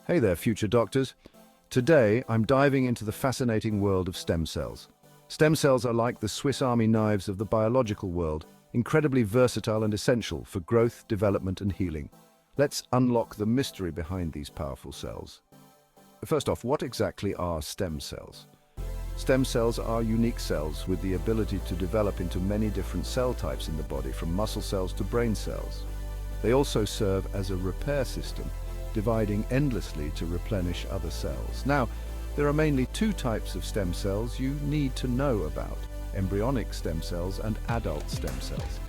Hey there, future doctors. Today, I'm diving into the fascinating world of stem cells. Stem cells are like the Swiss Army knives of the biological world, incredibly versatile and essential for growth, development, and healing. Let's unlock the mystery behind these powerful cells. First off, what exactly are stem cells? Stem cells are unique cells with the ability to develop into many different cell types in the body, from muscle cells to brain cells. They also serve as a repair system, dividing endlessly to replenish other cells. Now, there are mainly two types of stem cells you need to know about: embryonic stem cells and adult stem cells.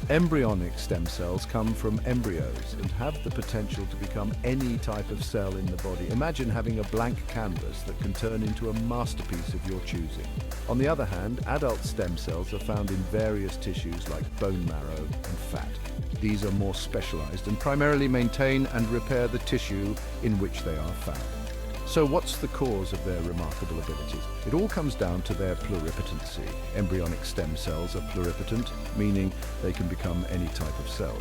Embryonic stem cells come from embryos and have the potential to become any type of cell in the body. Imagine having a blank canvas that can turn into a masterpiece of your choosing. On the other hand, adult stem cells are found in various tissues like bone marrow and fat. These are more specialized and primarily maintain and repair the tissue in which they are found. So what's the cause of their remarkable abilities? It all comes down to their pluripotency. Embryonic stem cells are pluripotent, meaning they can become any type of cell.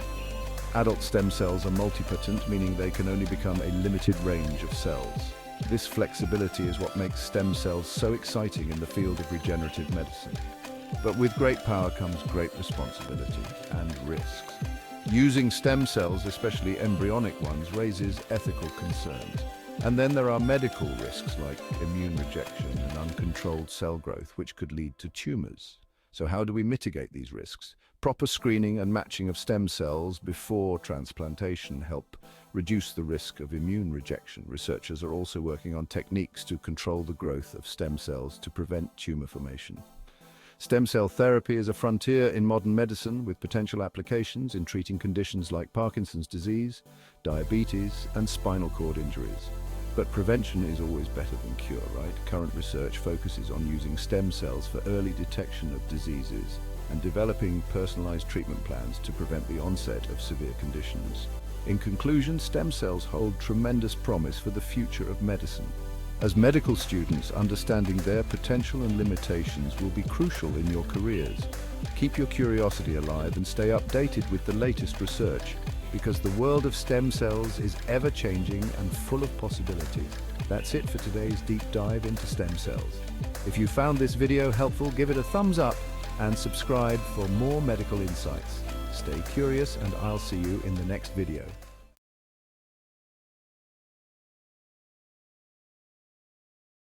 Adult stem cells are multipotent, meaning they can only become a limited range of cells. This flexibility is what makes stem cells so exciting in the field of regenerative medicine. But with great power comes great responsibility and risks. Using stem cells, especially embryonic ones, raises ethical concerns. And then there are medical risks like immune rejection and uncontrolled cell growth, which could lead to tumors. So how do we mitigate these risks? Proper screening and matching of stem cells before transplantation help reduce the risk of immune rejection. Researchers are also working on techniques to control the growth of stem cells to prevent tumor formation. Stem cell therapy is a frontier in modern medicine with potential applications in treating conditions like Parkinson's disease, diabetes, and spinal cord injuries. But prevention is always better than cure, right? Current research focuses on using stem cells for early detection of diseases and developing personalized treatment plans to prevent the onset of severe conditions. In conclusion, stem cells hold tremendous promise for the future of medicine. As medical students, understanding their potential and limitations will be crucial in your careers. Keep your curiosity alive and stay updated with the latest research, because the world of stem cells is ever-changing and full of possibilities. That's it for today's deep dive into stem cells. If you found this video helpful, give it a thumbs up and subscribe for more medical insights. Stay curious, and I'll see you in the next video.